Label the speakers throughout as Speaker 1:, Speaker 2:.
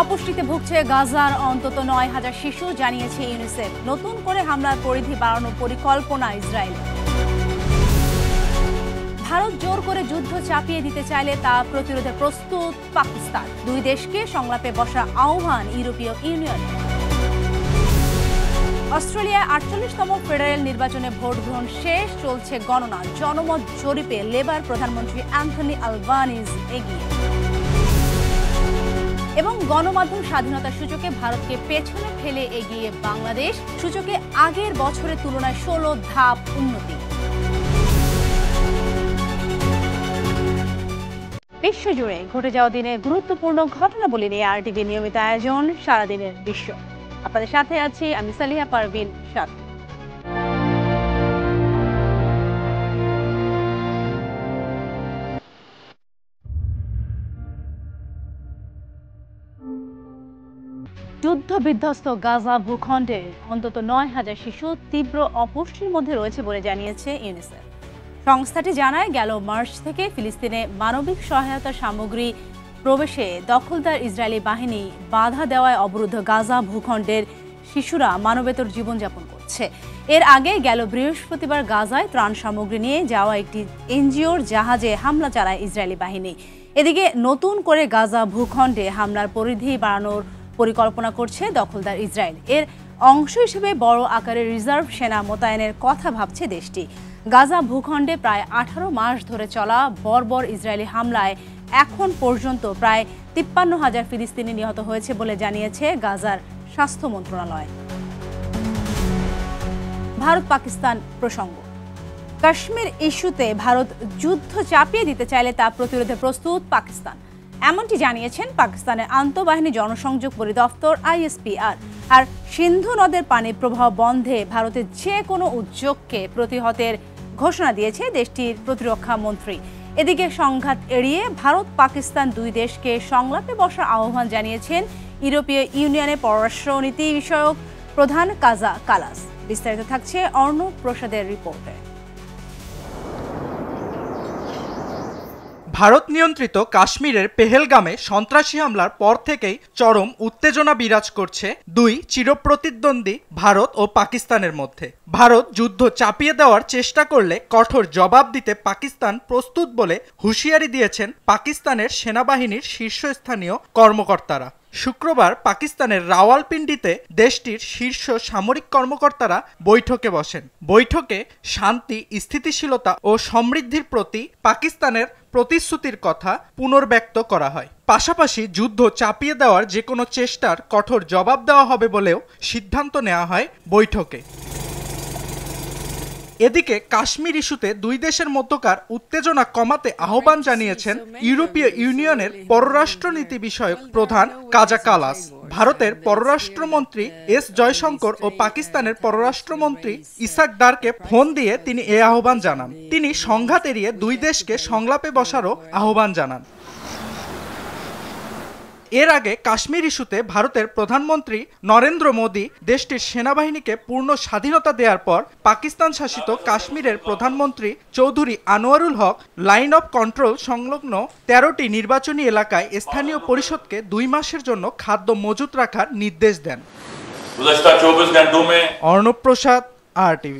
Speaker 1: অপুষ্টিতে ভুগছে গাজার অন্তত ৯,০০০ শিশু, জানিয়েছে ইউনিসেফ। নতুন করে হামলার পরিধি বাড়ানোর পরিকল্পনা ইসরায়েল। ভারত জোর করে যুদ্ধ চাপিয়ে দিতে চাইলে তা প্রতিরোধে প্রস্তুত পাকিস্তান। দুই দেশকে সংলাপে বসা আহ্বান ইউরোপীয় ইউনিয়ন। অস্ট্রেলিয়ায় ৪৮তম ফেডারেল নির্বাচনে ভোট গ্রহণ শেষ, চলছে গণনা। জনমত জরিপে লেবার প্রধানমন্ত্রী অ্যান্থনি আলবানিজ এগিয়ে। এবং গণমাধ্যম স্বাধীনতা সূচকে ভারতকে পেছনে ফেলে এগিয়ে বাংলাদেশ। সূচকে আগের বছরের তুলনায় ১৬ ধাপ উন্নতি। বিশ্বজুড়ে ঘটে যাওয়া দিনে গুরুত্বপূর্ণ ঘটনাবলী নিয়ে RTV নিয়মিত আয়োজন সারাদিনের বিশ্ব। আপনাদের সাথে আছি আমি সালিহা পারভিন সাদ। যুদ্ধ বিধ্বস্ত গাজা ভূখণ্ডে অন্তত ৯,০০০ শিশু তীব্র অপুষ্টির মধ্যে রয়েছে বলে জানিয়েছে ইউনিসেফ। সংস্থাটি জানায়, গেল মার্চ থেকে ফিলিস্তিনে মানবিক সহায়তা সামগ্রী প্রবেশে দখলদার ইসরায়েলি বাহিনী বাধা দেওয়ায় অবরুদ্ধ গাজা ভূখণ্ডের শিশুরা মানবেতর জীবনযাপন করছে। এর আগে গেল বৃহস্পতিবার গাজায় ত্রাণ সামগ্রী নিয়ে যাওয়া একটি এনজিওর জাহাজে হামলা চালায় ইসরায়েলি বাহিনী। এদিকে নতুন করে গাজা ভূখণ্ডে হামলার পরিধি বাড়ানোর পরিকল্পনা করছে দখলদার ইসরায়েল। এর অংশ হিসেবে বড় আকারের রিজার্ভ সেনা মোতায়েনের কথা ভাবছে দেশটি। গাজা ভূখণ্ডে প্রায় ১৮ মাস ধরে চলা বর্বর ইসরায়েলি হামলায় এখন পর্যন্ত প্রায় ৫৩,০০০ ফিলিস্তিনি নিহত হয়েছে বলে জানিয়েছে গাজার স্বাস্থ্য মন্ত্রণালয়। ভারত পাকিস্তান প্রসঙ্গ। কাশ্মীর ইস্যুতে ভারত যুদ্ধ চাপিয়ে দিতে চাইলে তা প্রতিরোধে প্রস্তুত পাকিস্তান, এমনটি জানিয়েছেন পাকিস্তানের আন্তঃবাহিনী জনসংযোগ পরিদপ্তর ISPR। আর সিন্ধু নদের পানি প্রবাহ বন্ধে ভারতের যে কোনো উদ্যোগকে প্রতিহতের ঘোষণা দিয়েছে দেশটির প্রতিরক্ষা মন্ত্রী। এদিকে সংঘাত এড়িয়ে ভারত পাকিস্তান দুই দেশকে সংলাপে বসার আহ্বান জানিয়েছেন ইউরোপীয় ইউনিয়নের পররাষ্ট্রনীতি বিষয়ক প্রধান কাজা কালাস। বিস্তারিত থাকছে অর্ণব প্রসাদের রিপোর্টে।
Speaker 2: ভারত নিয়ন্ত্রিত কাশ্মীরের পেহেলগামে সন্ত্রাসী হামলার পর থেকেই চরম উত্তেজনা বিরাজ করছে দুই চিরপ্রতিদ্বন্দ্বী ভারত ও পাকিস্তানের মধ্যে। ভারত যুদ্ধ চাপিয়ে দেওয়ার চেষ্টা করলে কঠোর জবাব দিতে পাকিস্তান প্রস্তুত বলে হুঁশিয়ারি দিয়েছেন পাকিস্তানের সেনাবাহিনীর শীর্ষস্থানীয় কর্মকর্তারা। শুক্রবার পাকিস্তানের রাওয়ালপিন্ডিতে দেশটির শীর্ষ সামরিক কর্মকর্তারা বৈঠকে বসেন। বৈঠকে শান্তি, স্থিতিশীলতা ও সমৃদ্ধির প্রতি পাকিস্তানের প্রতিশ্রুতির কথা পুনর্ব্যক্ত করা হয়। পাশাপাশি যুদ্ধ চাপিয়ে দেওয়ার যে কোনো চেষ্টার কঠোর জবাব দেওয়া হবে বলেও সিদ্ধান্ত নেওয়া হয় বৈঠকে। এদিকে কাশ্মীর ইস্যুতে দুই দেশের মধ্যকার উত্তেজনা কমাতে আহ্বান জানিয়েছেন ইউরোপীয় ইউনিয়নের পররাষ্ট্রনীতি বিষয়ক প্রধান কাজা কালাস। ভারতের পররাষ্ট্রমন্ত্রী এস জয়শঙ্কর ও পাকিস্তানের পররাষ্ট্রমন্ত্রী ইসাক দারকে ফোন দিয়ে তিনি এ আহ্বান জানান। তিনি সংঘাত এড়িয়ে দুই দেশকে সংলাপে বসারও আহ্বান জানান। এর আগে কাশ্মীর ইস্যুতে ভারতের প্রধানমন্ত্রী নরেন্দ্র মোদী দেশটির সেনাবাহিনীকে পূর্ণ স্বাধীনতা দেওয়ার পর পাকিস্তান শাসিত কাশ্মীরের প্রধানমন্ত্রী Chowdhury Anwarul Haque line of control সংলগ্ন ১৩টি নির্বাচনী এলাকায় স্থানীয় পরিষদকে ২ মাসের জন্য খাদ্য মজুত রাখার নির্দেশ দেন। অর্ণব প্রসাদ, RTV।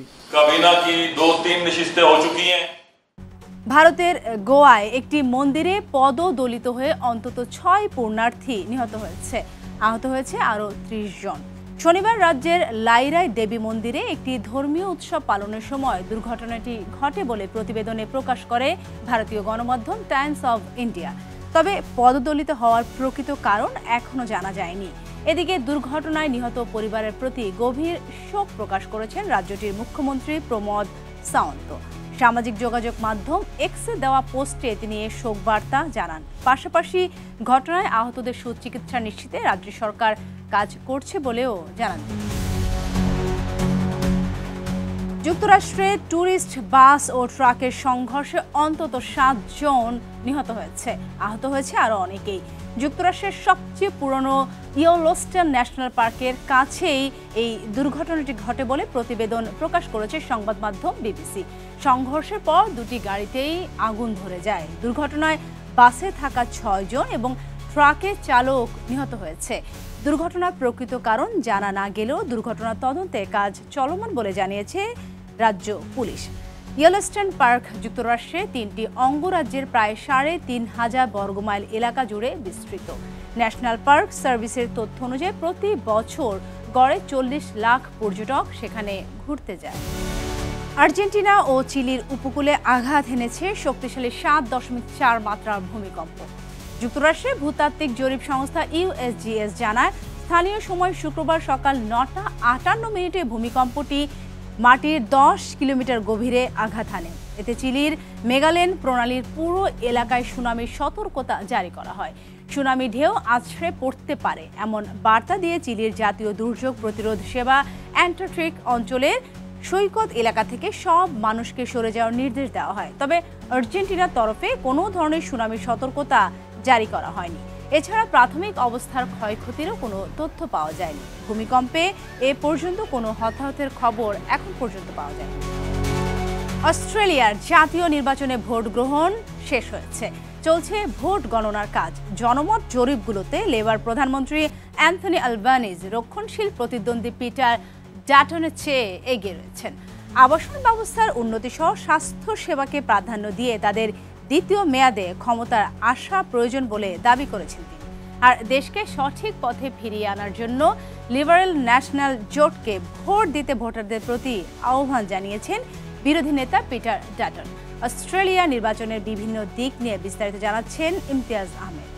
Speaker 1: ভারতের গোয়ায় একটি মন্দিরে পদদলিত হয়ে অন্তত ৬ পুণ্যার্থী নিহত হয়েছে। আহত হয়েছে আরও ৩০ জন। শনিবার রাজ্যের লাইরাই দেবী মন্দিরে একটি ধর্মীয় উৎসব পালনের সময় দুর্ঘটনাটি ঘটে বলে প্রতিবেদনে প্রকাশ করে ভারতীয় গণমাধ্যম টাইমস অব ইন্ডিয়া। তবে পদদলিত হওয়ার প্রকৃত কারণ এখনও জানা যায়নি। এদিকে দুর্ঘটনায় নিহত পরিবারের প্রতি গভীর শোক প্রকাশ করেছেন রাজ্যটির মুখ্যমন্ত্রী প্রমোদ সাওন্ত। সামাজিক যোগাযোগ মাধ্যম এক্সে দেওয়া পোস্টে তিনি এ শোক বার্তা জানান। পাশাপাশি ঘটনায় আহতদের সুচিকিৎসা নিশ্চিতে রাজ্য সরকার কাজ করছে বলেও জানান। যুক্তরাষ্ট্রে ট্যুরিস্ট বাস ও ট্রাকের সংঘর্ষে অন্তত ৭ জন নিহত হয়েছে, আহত হয়েছে আরও অনেকেই। যুক্তরাষ্ট্রের সবচেয়ে পুরনো ইয়েলোস্টোন ন্যাশনাল পার্কের কাছেই এই দুর্ঘটনাটি ঘটে বলে প্রতিবেদন প্রকাশ করেছে সংবাদ মাধ্যম বিবিসি। সংঘর্ষের পর দুটি গাড়িতেই আগুন ধরে যায়। দুর্ঘটনায় বাসে থাকা ৬ জন এবং ট্রাকের চালক নিহত হয়েছে। দুর্ঘটনার প্রকৃত কারণ জানা না গেলেও দুর্ঘটনার তদন্তে কাজ চলমান বলে জানিয়েছে রাজ্য পুলিশ। ইয়েলোস্টোন পার্ক যুক্তরাষ্ট্রে ৩টি অঙ্গরাজ্যের প্রায় ৩,৫০০ বর্গমাইল এলাকা জুড়ে বিস্তৃত। ন্যাশনাল পার্ক সার্ভিসের তথ্য অনুযায়ী প্রতি বছর গড়ে ৪০ লাখ পর্যটক সেখানে ঘুরতে যায়। আর্জেন্টিনা ও চিলির উপকূলে আঘাত এনেছে শক্তিশালী ৭.৪ মাত্রার ভূমিকম্প। যুক্তরাষ্ট্রে ভূতাত্ত্বিক জরিপ সংস্থা USGS জানায়, স্থানীয় সময় শুক্রবার সকাল ৯টা ৫৮ ভূমিকম্পটি মাটির ১০ কিলোমিটার গভীরে আঘাত হানে। এতে চিলির মেগালেন প্রণালীর পুরো এলাকায় সুনামির সতর্কতা জারি করা হয়। সুনামি ঢেউ আছড়ে পড়তে পারে এমন বার্তা দিয়ে চিলির জাতীয় দুর্যোগ প্রতিরোধ সেবা অ্যান্টার্কটিক অঞ্চলের সৈকত এলাকা থেকে সব মানুষকে সরে যাওয়ার নির্দেশ দেওয়া হয়। তবে আর্জেন্টিনার তরফে কোনো ধরনের সুনামির সতর্কতা জারি করা হয়নি। এছাড়া প্রাথমিক অবস্থার ক্ষয়ক্ষতিরও কোনো তথ্য পাওয়া যায়নি। ভূমিকম্পে এ পর্যন্ত কোনো হতাহতের খবর এখন পর্যন্ত পাওয়া যায়নি। অস্ট্রেলিয়ার জাতীয় নির্বাচনে ভোট গ্রহণ শেষ হয়েছে, চলছে ভোট গণনার কাজ। জনমত জরিপগুলোতে লেবার প্রধানমন্ত্রী অ্যান্থনি আলবানিজ রক্ষণশীল প্রতিদ্বন্দ্বী পিটার ডাটনের চেয়ে এগিয়ে রয়েছেন। আবাসন ব্যবস্থার উন্নতি সহ স্বাস্থ্য সেবাকে প্রাধান্য দিয়ে তাদের দ্বিতীয় মেয়াদে ক্ষমতার আসা প্রয়োজন বলে দাবি করেছেন তিনি। আর দেশকে সঠিক পথে ফিরিয়ে আনার জন্য লিবারেল ন্যাশনাল জোটকে ভোট দিতে ভোটারদের প্রতি আহ্বান জানিয়েছেন বিরোধী নেতা পিটার ডাটন। অস্ট্রেলিয়া নির্বাচনের বিভিন্ন দিক নিয়ে বিস্তারিত জানাচ্ছেন ইমতিয়াজ আহমেদ।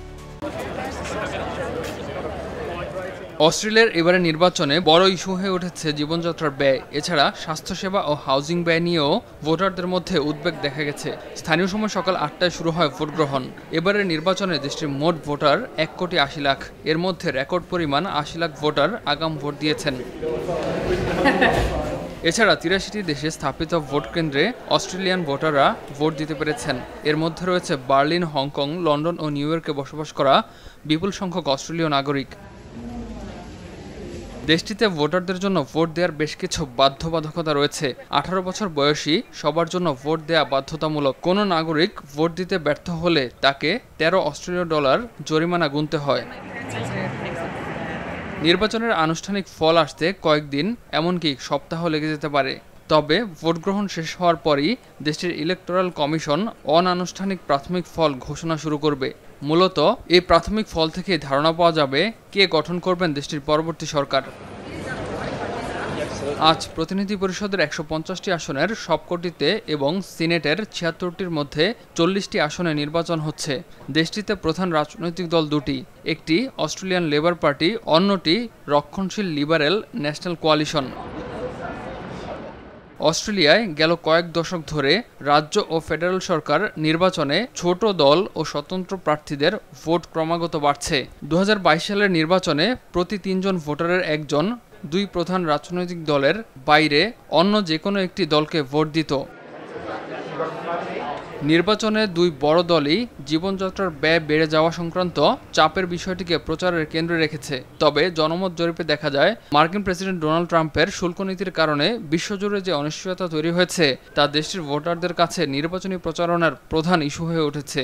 Speaker 3: অস্ট্রেলিয়ার এবারে নির্বাচনে বড় ইস্যু হয়ে উঠেছে জীবনযাত্রার ব্যয়। এছাড়া স্বাস্থ্যসেবা ও হাউজিং ব্যয় নিয়েও ভোটারদের মধ্যে উদ্বেগ দেখা গেছে। স্থানীয় সময় সকাল ৮টায় শুরু হয় ভোট গ্রহণ। এবারের নির্বাচনে দেশটির মোট ভোটার ১,৮০,০০,০০০। এর মধ্যে রেকর্ড পরিমাণ ৮০ লাখ ভোটার আগাম ভোট দিয়েছেন। এছাড়া ৮৩টি দেশে স্থাপিত ভোট কেন্দ্রে অস্ট্রেলিয়ান ভোটাররা ভোট দিতে পেরেছেন। এর মধ্যে রয়েছে বার্লিন, হংকং, লন্ডন ও নিউ ইয়র্কে বসবাস করা বিপুল সংখ্যক অস্ট্রেলীয় নাগরিক। দেশটিতে ভোটারদের জন্য ভোট দেওয়ার বেশ কিছু বাধ্যবাধকতা রয়েছে। ১৮ বছর বয়সী সবার জন্য ভোট দেওয়া বাধ্যতামূলক। কোনো নাগরিক ভোট দিতে ব্যর্থ হলে তাকে ১৩ অস্ট্রেলীয় ডলার জরিমানা গুনতে হয়। নির্বাচনের আনুষ্ঠানিক ফল আসতে কয়েকদিন, এমনকি সপ্তাহ লেগে যেতে পারে। তবে ভোট গ্রহণ শেষ হওয়ার পরই দেশটির ইলেকটোরাল কমিশন অনানুষ্ঠানিক প্রাথমিক ফল ঘোষণা শুরু করবে। মূলত এই প্রাথমিক ফল থেকে ধারণা পাওয়া যাবে কে গঠন করবেন দেশটির পরবর্তী সরকার। আজ প্রতিনিধি পরিষদের ১৫০টি আসনের সবকটিতে এবং সিনেটের ৭৬টির মধ্যে ৪০টি আসনে নির্বাচন হচ্ছে। দেশটিতে প্রধান রাজনৈতিক দল দুটি, একটি অস্ট্রেলিয়ান লেবার পার্টি, অন্যটি রক্ষণশীল লিবারেল ন্যাশনাল কোয়ালিশন। অস্ট্রেলিয়ায় গেল কয়েক দশক ধরে রাজ্য ও ফেডারেল সরকার নির্বাচনে ছোট দল ও স্বতন্ত্র প্রার্থীদের ভোট ক্রমাগত বাড়ছে। ২০২২ সালের নির্বাচনে প্রতি ৩ জন ভোটারের একজন ২ প্রধান রাজনৈতিক দলের বাইরে অন্য যে কোনো একটি দলকে ভোট দিত। নির্বাচনে ২ বড় দলই জীবনযাত্রার ব্যয় বেড়ে যাওয়া সংক্রান্ত চাপের বিষয়টিকে প্রচারের কেন্দ্রে রেখেছে। তবে জনমত জরিপে দেখা যায়, মার্কিন প্রেসিডেন্ট ডোনাল্ড ট্রাম্পের শুল্ক নীতির কারণে বিশ্বজুড়ে যে অনিশ্চয়তা তৈরি হয়েছে তা দেশটির ভোটারদের কাছে নির্বাচনী প্রচারণার প্রধান ইস্যু হয়ে উঠেছে।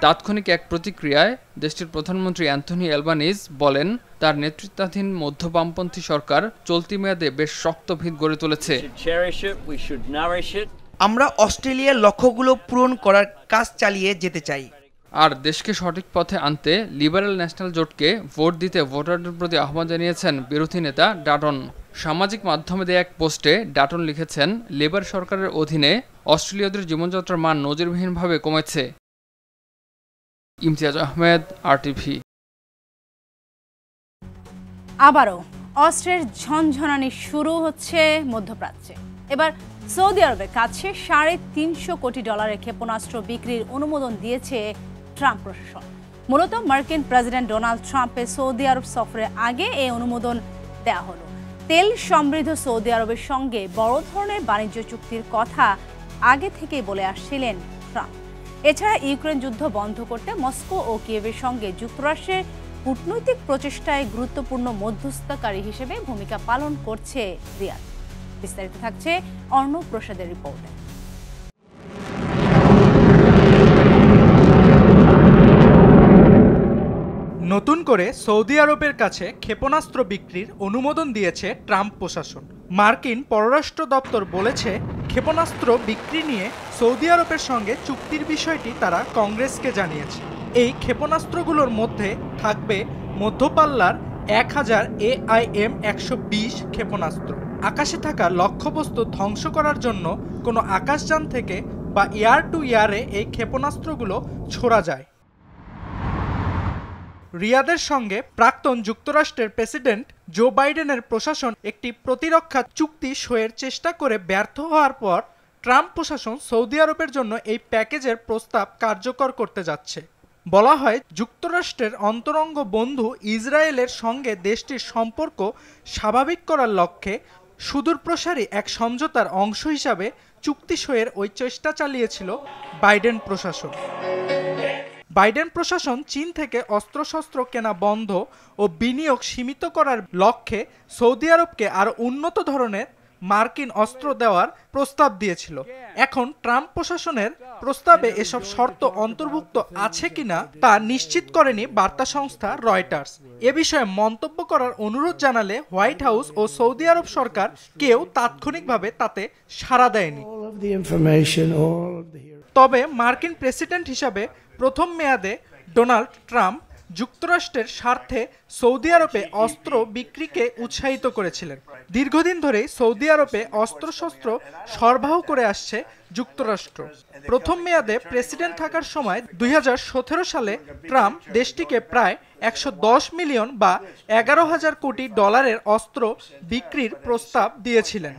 Speaker 3: তাৎক্ষণিক এক প্রতিক্রিয়ায় দেশটির প্রধানমন্ত্রী অ্যান্থনি অ্যালবানিজ বলেন, তার নেতৃত্বাধীন মধ্য বামপন্থী সরকার চলতি মেয়াদে বেশ শক্ত ভিত গড়ে তুলেছে।
Speaker 4: আমরা অস্ট্রেলিয়ার লক্ষ্যগুলো পূরণ করার কাজ চালিয়ে যেতে চাই।
Speaker 3: আর দেশকে সঠিক পথে আনতে লিবারেল ন্যাশনাল জোটকে ভোট দিতে ভোটারদের প্রতি আহ্বান জানিয়েছেন বিরোধী নেতা ডাটন। সামাজিক মাধ্যমে দেয়া এক পোস্টে ডাটন লিখেছেন, লেবার সরকারের অধীনে অস্ট্রেলীয়দের জীবনযাত্রার মান নজিরবিহীনভাবে কমেছে। ইমতিয়াজ আহমেদ, RTV।
Speaker 1: আবারও অস্ত্রের ঝনঝনানি শুরু হচ্ছে মধ্যপ্রাচ্যে। এবার সৌদি আরবের কাছে $৩৫০ কোটি ক্ষেপণাস্ত্র বিক্রির অনুমোদন দিয়েছে ট্রাম্প প্রশাসন। মূলত মার্কিন প্রেসিডেন্ট ডোনাল্ড ট্রাম্পের সৌদি আরব সফরের আগে এই অনুমোদন দেওয়া হলো। তেল সমৃদ্ধ সৌদি আরবের সঙ্গে বড় ধরনের বাণিজ্য চুক্তির কথা আগে থেকেই বলে আসছিলেন ট্রাম্প। এছাড়া ইউক্রেন যুদ্ধ বন্ধ করতে মস্কো ও কিয়েভের সঙ্গে যুক্তরাষ্ট্রের কূটনৈতিক প্রচেষ্টায় গুরুত্বপূর্ণ মধ্যস্থতাকারী হিসেবে ভূমিকা পালন করছে রিয়াদ। বিস্তারিত থাকছে অর্ণব প্রসাদের রিপোর্টে।
Speaker 2: নতুন করে সৌদি আরবের কাছে ক্ষেপণাস্ত্র বিক্রির অনুমোদন দিয়েছে ট্রাম্প প্রশাসন। মার্কিন পররাষ্ট্র দপ্তর বলেছে, ক্ষেপণাস্ত্র বিক্রি নিয়ে সৌদি আরবের সঙ্গে চুক্তির বিষয়টি তারা কংগ্রেসকে জানিয়েছে। এই ক্ষেপণাস্ত্রগুলোর মধ্যে থাকবে মধ্যপাল্লার 1000 AIM-120 ক্ষেপণাস্ত্র। আকাশে থাকা লক্ষ্যবস্তু ধ্বংস করার জন্য কোনো আকাশযান থেকে বা এয়ার টু এয়ারে এই ক্ষেপণাস্ত্রগুলো ছোড়া যায়। রিয়াদের সঙ্গে প্রাক্তন যুক্তরাষ্ট্রের প্রেসিডেন্ট জো বাইডেনের প্রশাসন একটি প্রতিরক্ষা চুক্তি সইয়ের চেষ্টা করে ব্যর্থ হওয়ার পর ট্রাম্প প্রশাসন সৌদি আরবের জন্য এই প্যাকেজের প্রস্তাব কার্যকর করতে যাচ্ছে। বলা হয়, যুক্তরাষ্ট্রের অন্তরঙ্গ বন্ধু ইসরায়েলের সঙ্গে দেশটির সম্পর্ক স্বাভাবিক করার লক্ষ্যে সুদূরপ্রসারী এক সমঝোতার অংশ হিসাবে চুক্তি সইয়ের ওই চেষ্টা চালিয়েছিল বাইডেন প্রশাসন। বাইডেন প্রশাসন চীন থেকে অস্ত্রশস্ত্র কেনা বন্ধ ও বিনিয়োগ সীমিত করার লক্ষ্যে সৌদি আরবকে আরও উন্নত ধরনের মার্কিন অস্ত্র দেওয়ার প্রস্তাব দিয়েছিল। এখন ট্রাম্প প্রশাসনের প্রস্তাবে এসব শর্ত অন্তর্ভুক্ত আছে কিনা তা নিশ্চিত করেনি বার্তা সংস্থা রয়টার্স। এ বিষয়ে মন্তব্য করার অনুরোধ জানালে হোয়াইট হাউস ও সৌদি আরব সরকার কেউ তাৎক্ষণিকভাবে তাতে সাড়া দেয়নি। তবে মার্কিন প্রেসিডেন্ট হিসাবে প্রথম মেয়াদে ডোনাল্ড ট্রাম্প যুক্তরাষ্ট্রের স্বার্থে সৌদি আরবে অস্ত্র বিক্রিকে উৎসাহিত করেছিলেন। দীর্ঘদিন ধরেই সৌদি আরবে অস্ত্রশস্ত্র সরবরাহ করে আসছে যুক্তরাষ্ট্র। প্রথম মেয়াদে প্রেসিডেন্ট থাকার সময় 2017 সালে ট্রাম্প দেশটিকে প্রায় 110 মিলিয়ন বা 11,000 কোটি ডলারের অস্ত্র বিক্রির প্রস্তাব দিয়েছিলেন।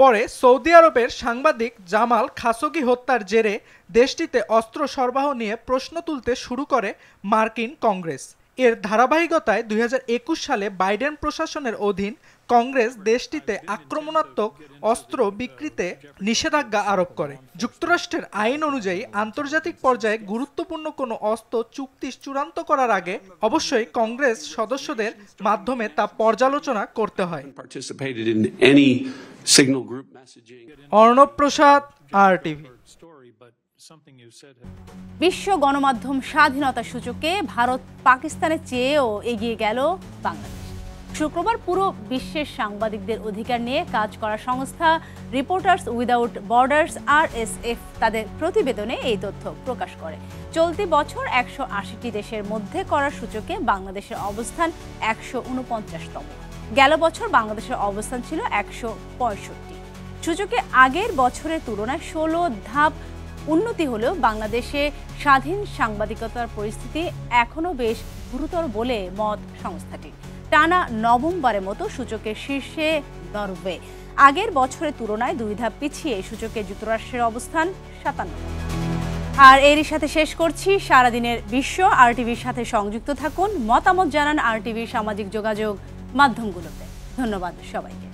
Speaker 2: পরে সৌদি আরবের সাংবাদিক জামাল খাশোগি হত্যার জেরে দেশটিতে অস্ত্র সরবরাহ নিয়ে প্রশ্ন তুলতে শুরু করে মার্কিন কংগ্রেস। এর ধারাবাহিকতায় 2021 সালে বাইডেন প্রশাসনের অধীন কংগ্রেস দেশটিতে আক্রমণাত্মক অস্ত্র বিক্রিতে নিষেধাজ্ঞা আরোপ করে। যুক্তরাষ্ট্রের আইন অনুযায়ী আন্তর্জাতিক পর্যায়ে গুরুত্বপূর্ণ কোনো অস্ত্র চুক্তি চূড়ান্ত করার আগে অবশ্যই কংগ্রেস সদস্যদের মাধ্যমে তা পর্যালোচনা করতে হয়। অর্ণব প্রসাদ, RTV।
Speaker 1: বিশ্ব গণমাধ্যম স্বাধীনতা সূচকে ভারত পাকিস্তানের চেয়েও এগিয়ে গেল বাংলাদেশ। শুক্রবার পুরো বিশ্বের সাংবাদিকদের অধিকার নিয়ে কাজ করা সংস্থা রিপোর্টার্স উইদাউট বর্ডার্স RSF তাদের প্রতিবেদনে এই তথ্য প্রকাশ করে। চলতি বছর 180টি দেশের মধ্যে করা সূচকে বাংলাদেশের অবস্থান 149তম। গেল বছর বাংলাদেশের অবস্থান ছিল 165। সূচকে আগের বছরের তুলনায় 16 ধাপ উন্নতি হলেও বাংলাদেশে স্বাধীন সাংবাদিকতার পরিস্থিতি এখনও বেশ গুরুতর বলে মত সংস্থাটি। টানা নবমবারের মতো সূচকের শীর্ষে নরওয়ে। আগের বছরের তুলনায় 2 ধাপ পিছিয়ে সূচকে যুক্তরাষ্ট্রের অবস্থান 57। আর এরই সাথে শেষ করছি সারাদিনের বিশ্ব। RTVর সাথে সংযুক্ত থাকুন, মতামত জানান RTVর সামাজিক যোগাযোগ মাধ্যমগুলোতে। ধন্যবাদ সবাইকে।